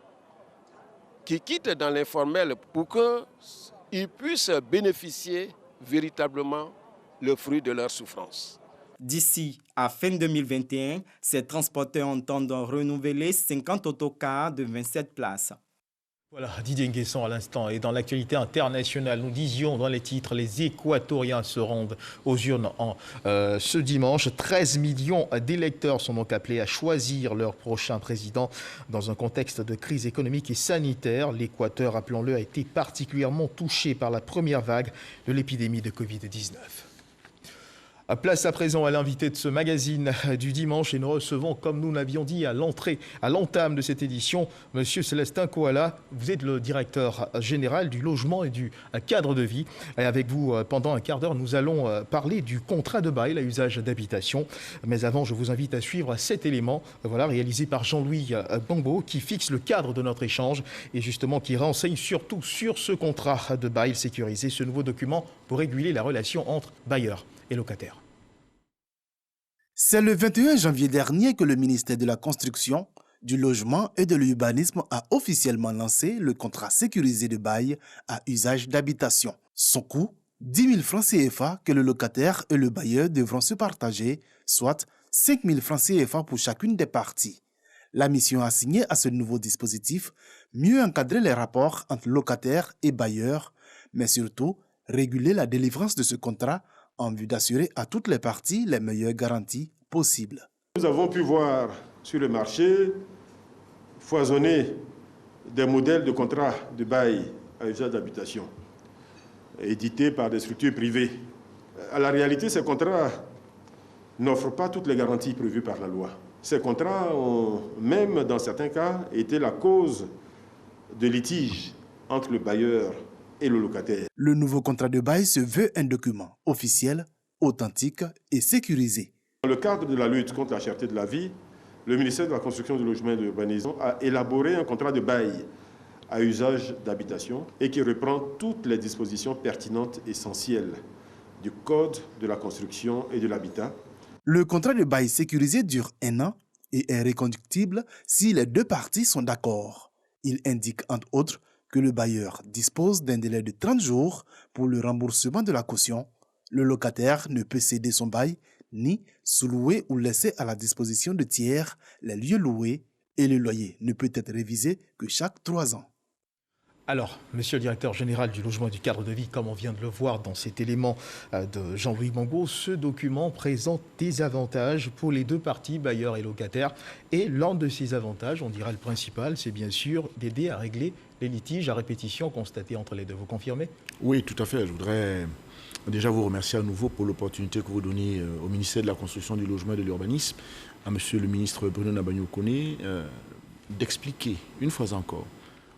[SPEAKER 27] qui quittent dans l'informel pour qu'ils puissent bénéficier véritablement le fruit de leur souffrance.
[SPEAKER 25] D'ici à fin 2021, ces transporteurs entendent renouveler 50 autocars de 27 places.
[SPEAKER 1] Voilà, Didier Nguesson à l'instant. Et dans l'actualité internationale, nous disions dans les titres, les Équatoriens se rendent aux urnes ce dimanche. 13 millions d'électeurs sont donc appelés à choisir leur prochain président dans un contexte de crise économique et sanitaire. L'Équateur, rappelons-le, a été particulièrement touché par la première vague de l'épidémie de Covid-19. Place à présent à l'invité de ce magazine du dimanche et nous recevons, comme nous l'avions dit à l'entame de cette édition, Monsieur Célestin Koala. Vous êtes le directeur général du logement et du cadre de vie. Et avec vous, pendant un quart d'heure, nous allons parler du contrat de bail à usage d'habitation. Mais avant, je vous invite à suivre cet élément, réalisé par Jean-Louis Bambo, qui fixe le cadre de notre échange et justement qui renseigne surtout sur ce contrat de bail sécurisé, ce nouveau document pour réguler la relation entre bailleurs et locataires.
[SPEAKER 4] C'est le 21 janvier dernier que le ministère de la Construction, du Logement et de l'Urbanisme a officiellement lancé le contrat sécurisé de bail à usage d'habitation. Son coût, 10 000 francs CFA que le locataire et le bailleur devront se partager, soit 5 000 francs CFA pour chacune des parties. La mission assignée à ce nouveau dispositif, mieux encadrer les rapports entre locataires et bailleurs, mais surtout réguler la délivrance de ce contrat en vue d'assurer à toutes les parties les meilleures garanties possibles.
[SPEAKER 2] Nous avons pu voir sur le marché foisonner des modèles de contrats de bail à usage d'habitation édités par des structures privées. À la réalité, ces contrats n'offrent pas toutes les garanties prévues par la loi. Ces contrats ont même, dans certains cas, été la cause de litiges entre le bailleur et le locataire.
[SPEAKER 4] Le nouveau contrat de bail se veut un document officiel, authentique et sécurisé.
[SPEAKER 2] Dans le cadre de la lutte contre la cherté de la vie, le ministère de la Construction, du Logement et de l'Urbanisme a élaboré un contrat de bail à usage d'habitation et qui reprend toutes les dispositions pertinentes essentielles du Code de la construction et de l'habitat.
[SPEAKER 4] Le contrat de bail sécurisé dure 1 an et est reconductible si les deux parties sont d'accord. Il indique entre autres que le bailleur dispose d'un délai de 30 jours pour le remboursement de la caution. Le locataire ne peut céder son bail ni sous-louer ou laisser à la disposition de tiers les lieux loués et le loyer ne peut être révisé que chaque 3 ans.
[SPEAKER 1] Alors, monsieur le directeur général du logement et du cadre de vie, comme on vient de le voir dans cet élément de Jean-Louis Bambo, ce document présente des avantages pour les deux parties, bailleurs et locataires. Et l'un de ces avantages, on dira le principal, c'est bien sûr d'aider à régler les litiges à répétition constatés entre les deux. Vous confirmez?
[SPEAKER 3] Oui, tout à fait. Je voudrais déjà vous remercier à nouveau pour l'opportunité que vous donnez au ministère de la Construction, du Logement et de l'Urbanisme, à monsieur le ministre Bruno Nabagno-Koné, d'expliquer une fois encore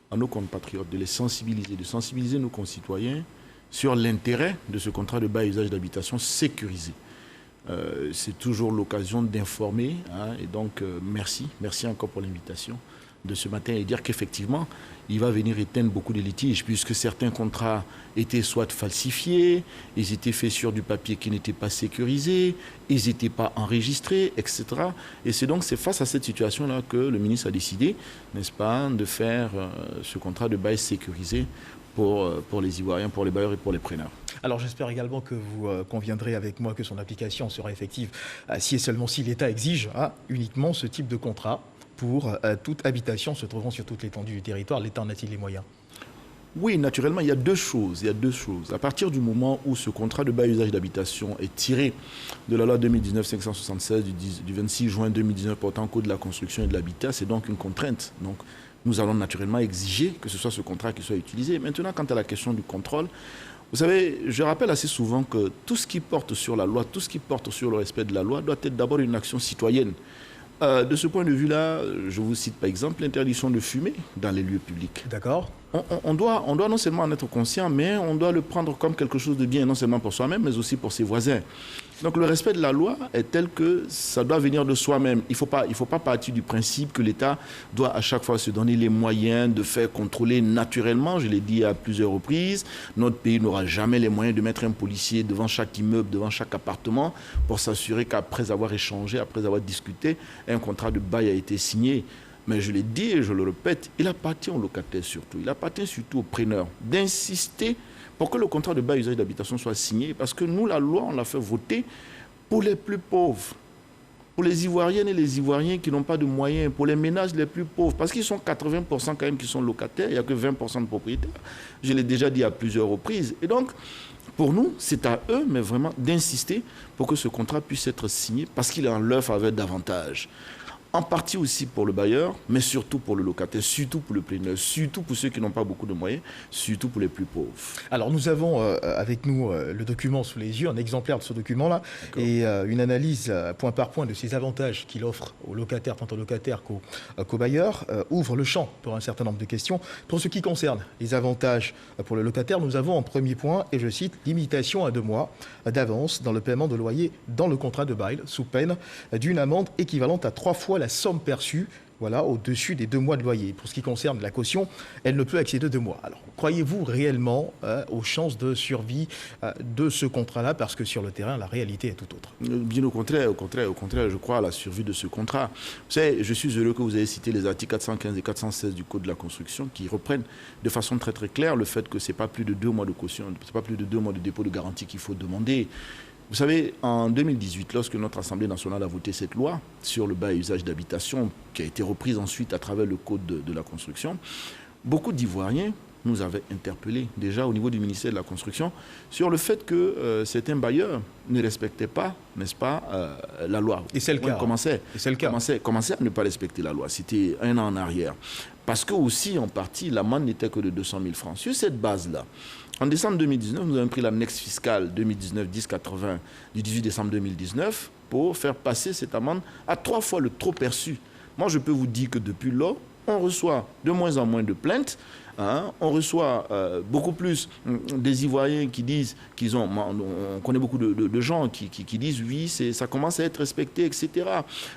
[SPEAKER 3] à nos compatriotes, de les sensibiliser, de sensibiliser nos concitoyens sur l'intérêt de ce contrat de bail à usage d'habitation sécurisé. C'est toujours l'occasion d'informer, et donc merci encore pour l'invitation de ce matin et dire qu'effectivement, il va venir éteindre beaucoup de litiges puisque certains contrats étaient soit falsifiés, ils étaient faits sur du papier qui n'était pas sécurisé, ils n'étaient pas enregistrés, etc. Et c'est face à cette situation-là que le ministre a décidé, n'est-ce pas, de faire ce contrat de bail sécurisé pour les Ivoiriens, pour les bailleurs et pour les preneurs.
[SPEAKER 1] Alors j'espère également que vous conviendrez avec moi que son application sera effective si et seulement si l'État exige uniquement ce type de contrat pour toute habitation se trouvant sur toute l'étendue du territoire. L'État en a-t-il les moyens?
[SPEAKER 3] Oui, naturellement, il y a deux choses. À partir du moment où ce contrat de bail usage d'habitation est tiré de la loi 2019-576 du 26 juin 2019 portant code de la construction et de l'habitat, c'est donc une contrainte. Donc, nous allons naturellement exiger que ce soit ce contrat qui soit utilisé. Maintenant, quant à la question du contrôle, vous savez, je rappelle assez souvent que tout ce qui porte sur la loi, tout ce qui porte sur le respect de la loi doit être d'abord une action citoyenne. De ce point de vue-là, je vous cite par exemple l'interdiction de fumer dans les lieux publics.
[SPEAKER 1] D'accord.
[SPEAKER 3] On doit non seulement en être conscient, mais on doit le prendre comme quelque chose de bien, non seulement pour soi-même, mais aussi pour ses voisins. Donc le respect de la loi est tel que ça doit venir de soi-même. Il faut pas partir du principe que l'État doit à chaque fois se donner les moyens de faire contrôler naturellement. Je l'ai dit à plusieurs reprises, notre pays n'aura jamais les moyens de mettre un policier devant chaque immeuble, devant chaque appartement, pour s'assurer qu'après avoir échangé, après avoir discuté, un contrat de bail a été signé. Mais je l'ai dit et je le répète, il appartient aux locataires surtout, il appartient surtout aux preneurs d'insister pour que le contrat de bail usage d'habitation soit signé, parce que nous, la loi, on l'a fait voter pour les plus pauvres. pour les Ivoiriennes et les Ivoiriens qui n'ont pas de moyens, pour les ménages les plus pauvres, parce qu'ils sont 80% quand même qui sont locataires, il n'y a que 20% de propriétaires. Je l'ai déjà dit à plusieurs reprises. Et donc, pour nous, c'est à eux, mais vraiment, d'insister pour que ce contrat puisse être signé, parce qu'il est en leur faveur davantage. En partie aussi pour le bailleur, mais surtout pour le locataire, surtout pour le preneur, surtout pour ceux qui n'ont pas beaucoup de moyens, surtout pour les plus pauvres.
[SPEAKER 1] Alors nous avons avec nous le document sous les yeux, un exemplaire de ce document-là, et une analyse point par point de ces avantages qu'il offre aux locataires, tant aux locataires qu'aux bailleurs, ouvre le champ pour un certain nombre de questions. Pour ce qui concerne les avantages pour le locataire, nous avons en premier point, et je cite, limitation à 2 mois d'avance dans le paiement de loyer dans le contrat de bail, sous peine d'une amende équivalente à 3 fois la somme perçue, voilà, au-dessus des 2 mois de loyer. Pour ce qui concerne la caution, elle ne peut excéder 2 mois. Alors, croyez-vous réellement aux chances de survie de ce contrat-là? Parce que sur le terrain, la réalité est tout autre.
[SPEAKER 3] Bien au contraire, je crois à la survie de ce contrat. Vous savez, je suis heureux que vous ayez cité les articles 415 et 416 du Code de la construction qui reprennent de façon très très claire le fait que ce n'est pas plus de 2 mois de caution, ce n'est pas plus de 2 mois de dépôt de garantie qu'il faut demander. Vous savez, en 2018, lorsque notre Assemblée nationale a voté cette loi sur le bail et usage d'habitation, qui a été reprise ensuite à travers le Code de la construction, beaucoup d'Ivoiriens nous avaient interpellés déjà au niveau du ministère de la Construction sur le fait que certains bailleurs ne respectaient pas, n'est-ce pas, la loi.
[SPEAKER 1] Et c'est le cas.
[SPEAKER 3] Commençaient à ne pas respecter la loi. C'était 1 an en arrière. Parce que aussi, en partie, l'amende n'était que de 200 000 francs. Sur cette base-là, en décembre 2019, nous avons pris l'annexe fiscale 2019-1080 du 18 décembre 2019 pour faire passer cette amende à 3 fois le trop perçu. Moi, je peux vous dire que depuis là, on reçoit de moins en moins de plaintes. On reçoit beaucoup plus des Ivoiriens qui disent qu'ils ont... On connaît beaucoup de gens qui disent oui, ça commence à être respecté, etc.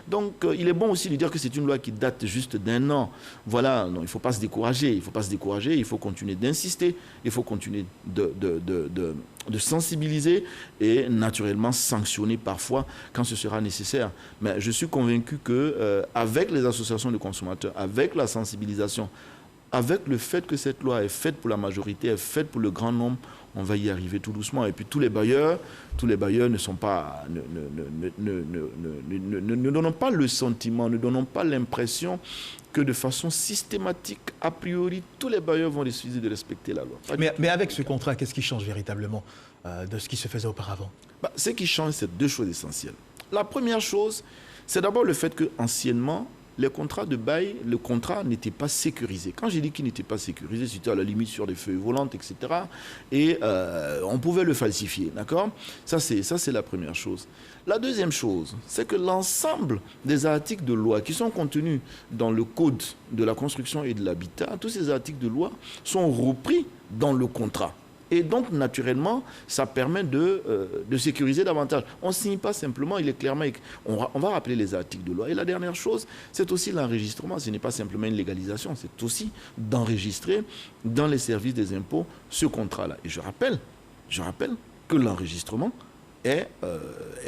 [SPEAKER 3] Donc, il est bon aussi de dire que c'est une loi qui date juste d'1 an. Voilà, non, il ne faut pas se décourager. Il faut continuer d'insister. Il faut continuer de sensibiliser et naturellement sanctionner parfois quand ce sera nécessaire. Mais je suis convaincu qu'avec les associations de consommateurs, avec la sensibilisation, avec le fait que cette loi est faite pour la majorité, est faite pour le grand nombre, on va y arriver tout doucement. Et puis tous les bailleurs ne sont pas, ne donnons pas le sentiment, ne donnons pas l'impression que de façon systématique, a priori, tous les bailleurs vont refuser de respecter la loi.
[SPEAKER 1] Mais avec ce contrat, qu'est-ce qui change véritablement de ce qui se faisait auparavant?
[SPEAKER 3] Ce qui change, c'est 2 choses essentielles. La première chose, c'est d'abord le fait qu'anciennement, les contrats de bail, le contrat n'était pas sécurisé. Quand j'ai dit qu'il n'était pas sécurisé, c'était à la limite sur des feuilles volantes, etc. Et on pouvait le falsifier, d'accord? Ça, c'est la première chose. La deuxième chose, c'est que l'ensemble des articles de loi qui sont contenus dans le Code de la construction et de l'habitat, tous ces articles de loi sont repris dans le contrat. Et donc, naturellement, ça permet de sécuriser davantage. On ne signe pas simplement, il est clairement... On va rappeler les articles de loi. Et la dernière chose, c'est aussi l'enregistrement. Ce n'est pas simplement une légalisation, c'est aussi d'enregistrer dans les services des impôts ce contrat-là. Et je rappelle que l'enregistrement est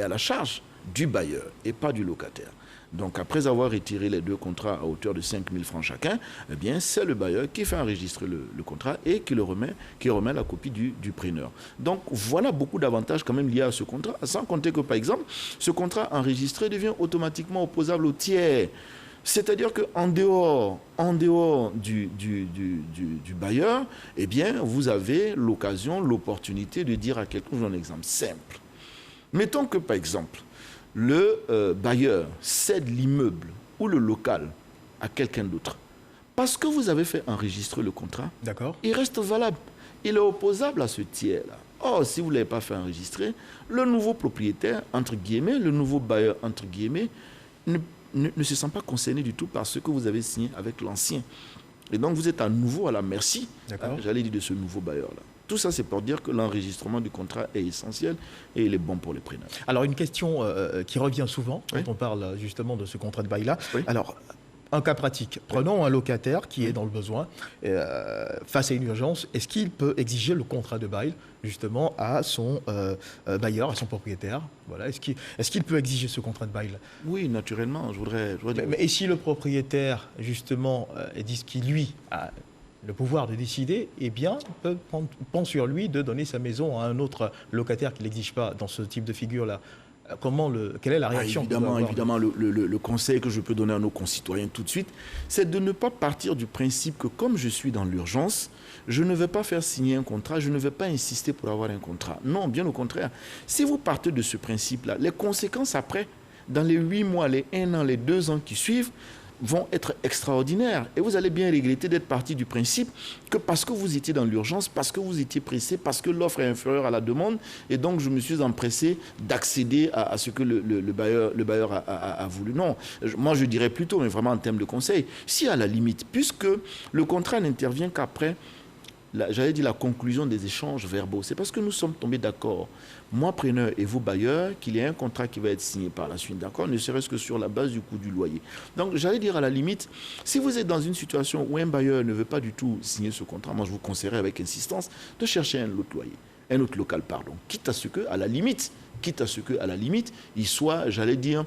[SPEAKER 3] à la charge du bailleur et pas du locataire. Donc, après avoir retiré les 2 contrats à hauteur de 5 000 francs chacun, eh bien, c'est le bailleur qui fait enregistrer le contrat et qui remet la copie du preneur. Donc, voilà beaucoup d'avantages quand même liés à ce contrat, sans compter que, par exemple, ce contrat enregistré devient automatiquement opposable au tiers. C'est-à-dire qu'en dehors du bailleur, eh bien, vous avez l'opportunité de dire à quelqu'un, je donne un exemple simple. Mettons que, par exemple, le bailleur cède l'immeuble ou le local à quelqu'un d'autre. Parce que vous avez fait enregistrer le contrat, il reste valable. Il est opposable à ce tiers-là. Or, si vous ne l'avez pas fait enregistrer, le nouveau propriétaire, entre guillemets, le nouveau bailleur, entre guillemets, ne se sent pas concerné du tout par ce que vous avez signé avec l'ancien. Et donc, vous êtes à nouveau à la merci, j'allais dire, de ce nouveau bailleur-là. Tout ça, c'est pour dire que l'enregistrement du contrat est essentiel et il est bon pour les preneurs.
[SPEAKER 1] Alors, une question qui revient souvent quand on parle justement de ce contrat de bail-là. Alors, un cas pratique. Prenons un locataire qui est dans le besoin face à une urgence. Est-ce qu'il peut exiger le contrat de bail justement à son bailleur, à son propriétaire? Voilà. Est-ce qu'il peut exiger ce contrat de bail?
[SPEAKER 3] Oui, naturellement. Je voudrais dire...
[SPEAKER 1] Mais et si le propriétaire, justement, dit qu'il, lui, a le pouvoir de décider, eh bien, peut prendre sur lui de donner sa maison à un autre locataire qui ne l'exige pas dans ce type de figure-là. quelle est la réaction?
[SPEAKER 3] Évidemment, le conseil que je peux donner à nos concitoyens tout de suite, c'est de ne pas partir du principe que comme je suis dans l'urgence, je ne vais pas faire signer un contrat, je ne vais pas insister pour avoir un contrat. Non, bien au contraire. Si vous partez de ce principe-là, les conséquences après, dans les 8 mois, les 1 an, les 2 ans qui suivent, vont être extraordinaires. Et vous allez bien regretter d'être parti du principe que parce que vous étiez dans l'urgence, parce que vous étiez pressé, parce que l'offre est inférieure à la demande, et donc je me suis empressé d'accéder à ce que le bailleur a voulu. Non, moi je dirais plutôt, mais vraiment en termes de conseil, si à la limite, puisque le contrat n'intervient qu'après, j'allais dire la conclusion des échanges verbaux, c'est parce que nous sommes tombés d'accord, moi preneur et vous bailleur, qu'il y ait un contrat qui va être signé par la suite, d'accord, ne serait-ce que sur la base du coût du loyer. Donc j'allais dire à la limite, si vous êtes dans une situation où un bailleur ne veut pas du tout signer ce contrat, moi je vous conseillerais avec insistance de chercher un autre loyer, un autre local, pardon, quitte à ce que, à la limite, il soit, j'allais dire,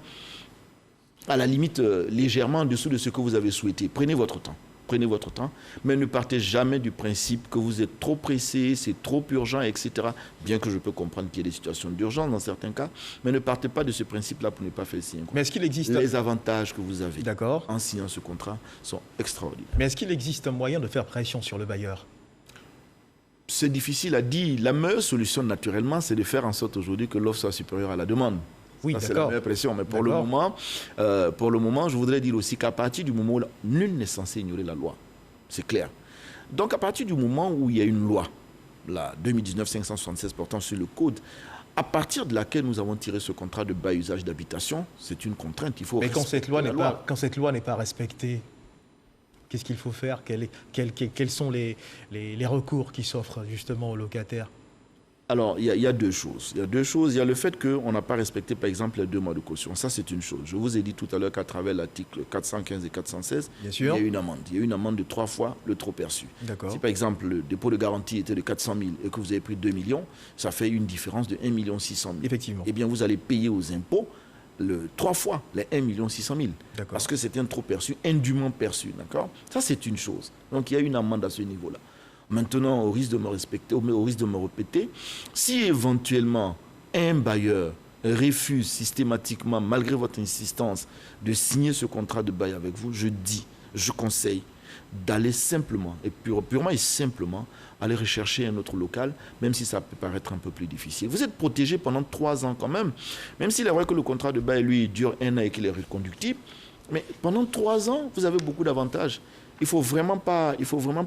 [SPEAKER 3] à la limite légèrement en dessous de ce que vous avez souhaité. Prenez votre temps. Prenez votre temps, mais ne partez jamais du principe que vous êtes trop pressé, c'est trop urgent, etc. Bien que je peux comprendre qu'il y ait des situations d'urgence dans certains cas, mais ne partez pas de ce principe-là pour ne pas faire signer un contrat.
[SPEAKER 1] Mais est-ce qu'il existe...
[SPEAKER 3] Les avantages que vous avez en signant ce contrat sont extraordinaires.
[SPEAKER 1] Mais est-ce qu'il existe un moyen de faire pression sur le bailleur?
[SPEAKER 3] C'est difficile à dire. La meilleure solution, naturellement, c'est de faire en sorte aujourd'hui que l'offre soit supérieure à la demande.
[SPEAKER 1] Oui,
[SPEAKER 3] c'est la meilleure pression. Mais pour le moment, je voudrais dire aussi qu'à partir du moment où nul n'est censé ignorer la loi, c'est clair. Donc à partir du moment où il y a une loi, la 2019-576 portant sur le code, à partir de laquelle nous avons tiré ce contrat de bail usage d'habitation, c'est une contrainte. Il faut
[SPEAKER 1] Mais quand cette loi n'est pas respectée, qu'est-ce qu'il faut faire? Quels sont les recours qui s'offrent justement aux locataires?
[SPEAKER 3] Alors, il y a deux choses. Il y a le fait qu'on n'a pas respecté, par exemple, les 2 mois de caution. Ça, c'est une chose. Je vous ai dit tout à l'heure qu'à travers l'article 415 et 416, il y a une amende. Il y a une amende de 3 fois le trop perçu. Si, par exemple, le dépôt de garantie était de 400 000 et que vous avez pris 2 millions, ça fait une différence de 1 600 000.
[SPEAKER 1] Effectivement.
[SPEAKER 3] Eh bien, vous allez payer aux impôts 3 fois les 1 600 000. Parce que c'était un trop perçu, indûment perçu. D'accord ? Ça, c'est une chose. Donc, il y a une amende à ce niveau-là. Maintenant, au risque de me répéter, si éventuellement un bailleur refuse systématiquement, malgré votre insistance, de signer ce contrat de bail avec vous, je conseille d'aller simplement, et purement et simplement, aller rechercher un autre local, même si ça peut paraître un peu plus difficile. Vous êtes protégé pendant 3 ans quand même s'il est vrai que le contrat de bail, lui, dure 1 an et qu'il est reconductible, mais pendant 3 ans, vous avez beaucoup d'avantages. Il ne faut vraiment pas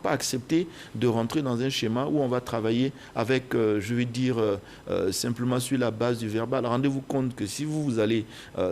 [SPEAKER 3] accepter de rentrer dans un schéma où on va travailler avec, simplement sur la base du verbal. Rendez-vous compte que si vous allez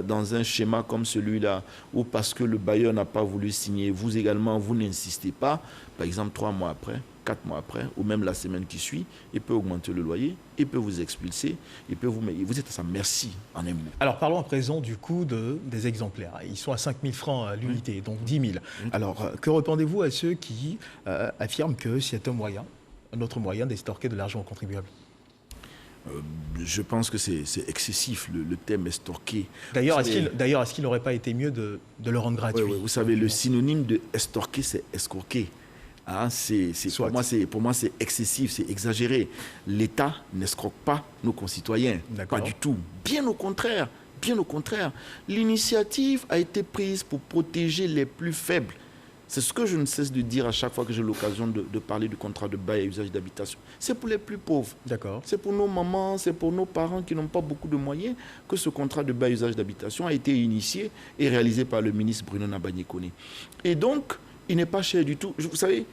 [SPEAKER 3] dans un schéma comme celui-là, où parce que le bailleur n'a pas voulu signer, vous également, vous n'insistez pas, par exemple 3 mois après, 4 mois après, ou même la semaine qui suit, il peut augmenter le loyer, il peut vous expulser, vous êtes à sa merci en un mot.
[SPEAKER 1] Alors parlons à présent du coût des exemplaires. Ils sont à 5 000 francs à l'unité, donc 10 000. Alors que répondez-vous à ceux qui affirment que c'est un autre moyen d'estorquer de l'argent aux contribuables?
[SPEAKER 3] Je pense que c'est excessif, le thème estorquer.
[SPEAKER 1] D'ailleurs, est-ce qu'il n'aurait pas été mieux de le rendre gratuit?
[SPEAKER 3] Oui, vous savez, le synonyme de estorquer, c'est escroquer. Pour moi, c'est excessif, c'est exagéré. L'État n'escroque pas nos concitoyens, pas du tout. Bien au contraire, l'initiative a été prise pour protéger les plus faibles. C'est ce que je ne cesse de dire à chaque fois que j'ai l'occasion de parler du contrat de bail et usage d'habitation. C'est pour les plus pauvres.
[SPEAKER 1] D'accord.
[SPEAKER 3] C'est pour nos mamans, c'est pour nos parents qui n'ont pas beaucoup de moyens que ce contrat de bail et usage d'habitation a été initié et réalisé par le ministre Bruno Nabagné-Koné. Et donc, il n'est pas cher du tout. Vous savez,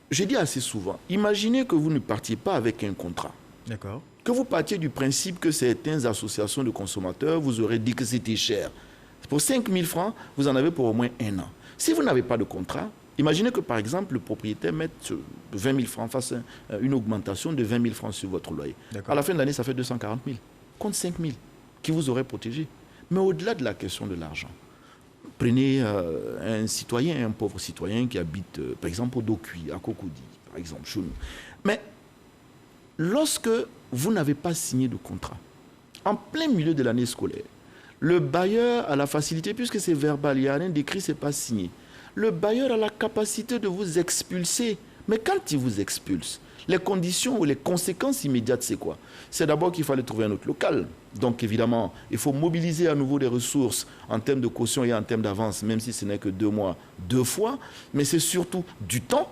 [SPEAKER 3] j'ai dit assez souvent, imaginez que vous ne partiez pas avec un contrat.
[SPEAKER 1] D'accord.
[SPEAKER 3] Que vous partiez du principe que certaines associations de consommateurs vous auraient dit que c'était cher. Pour 5 000 francs, vous en avez pour au moins 1 an. Si vous n'avez pas de contrat, imaginez que par exemple le propriétaire mette 20 000 francs, fasse une augmentation de 20 000 francs sur votre loyer. À la fin de l'année, ça fait 240 000. Contre 5 000 qui vous auraient protégé. Mais au-delà de la question de l'argent, prenez un pauvre citoyen qui habite, par exemple, au Dokui, à Cocody, par exemple, chez nous. Mais lorsque vous n'avez pas signé de contrat, en plein milieu de l'année scolaire, le bailleur a la facilité, puisque c'est verbal, il n'y a rien d'écrit, ce n'est pas signé. Le bailleur a la capacité de vous expulser. Mais quand il vous expulse, Les conditions ou les conséquences immédiates, c'est quoi? C'est d'abord qu'il fallait trouver un autre local. Donc évidemment, il faut mobiliser à nouveau des ressources en termes de caution et en termes d'avance, même si ce n'est que 2 mois, 2 fois. Mais c'est surtout du temps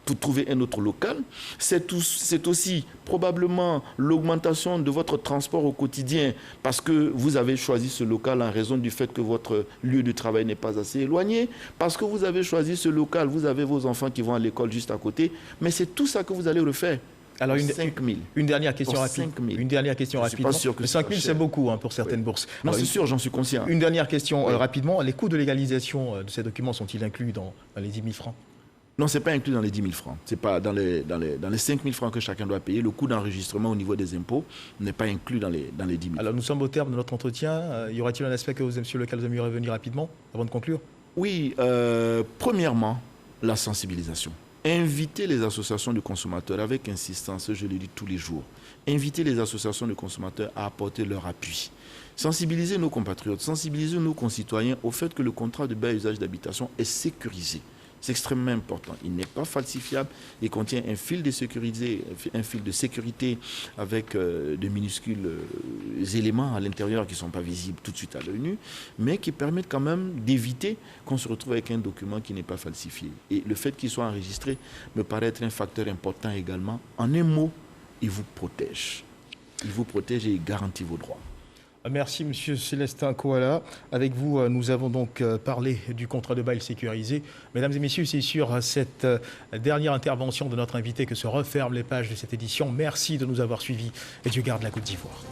[SPEAKER 3] pour trouver un autre local. C'est aussi probablement l'augmentation de votre transport au quotidien parce que vous avez choisi ce local en raison du fait que votre lieu de travail n'est pas assez éloigné, parce que vous avez choisi ce local, vous avez vos enfants qui vont à l'école juste à côté, mais c'est tout ça que vous allez refaire.
[SPEAKER 1] Alors,
[SPEAKER 3] 5 000.
[SPEAKER 1] Une dernière question rapide.
[SPEAKER 3] 5 000.
[SPEAKER 1] Une dernière question rapide. 5 000, c'est beaucoup pour certaines bourses.
[SPEAKER 3] Non, c'est sûr, j'en suis conscient.
[SPEAKER 1] Une dernière question rapidement. Les coûts de légalisation de ces documents sont-ils inclus dans les 10 000 francs?
[SPEAKER 3] Non, ce n'est pas inclus dans les 10 000 francs. Ce n'est pas dans les 5 000 francs que chacun doit payer. Le coût d'enregistrement au niveau des impôts n'est pas inclus dans les 10 000.
[SPEAKER 1] Alors, nous sommes au terme de notre entretien. Y aura-t-il un aspect sur lequel vous aimeriez revenir rapidement avant de conclure?
[SPEAKER 3] Oui. Premièrement, la sensibilisation. Inviter les associations de consommateurs avec insistance, je le dis tous les jours. Inviter les associations de consommateurs à apporter leur appui. Sensibiliser nos compatriotes, sensibiliser nos concitoyens au fait que le contrat de bail à usage d'habitation est sécurisé. C'est extrêmement important. Il n'est pas falsifiable. Il contient un fil de sécurité avec de minuscules éléments à l'intérieur qui ne sont pas visibles tout de suite à l'œil nu, mais qui permettent quand même d'éviter qu'on se retrouve avec un document qui n'est pas falsifié. Et le fait qu'il soit enregistré me paraît être un facteur important également. En un mot, il vous protège. Il vous protège et il garantit vos droits.
[SPEAKER 1] Merci M. Célestin Koala. Avec vous, nous avons donc parlé du contrat de bail sécurisé. Mesdames et messieurs, c'est sur cette dernière intervention de notre invité que se referment les pages de cette édition. Merci de nous avoir suivis et Dieu garde la Côte d'Ivoire.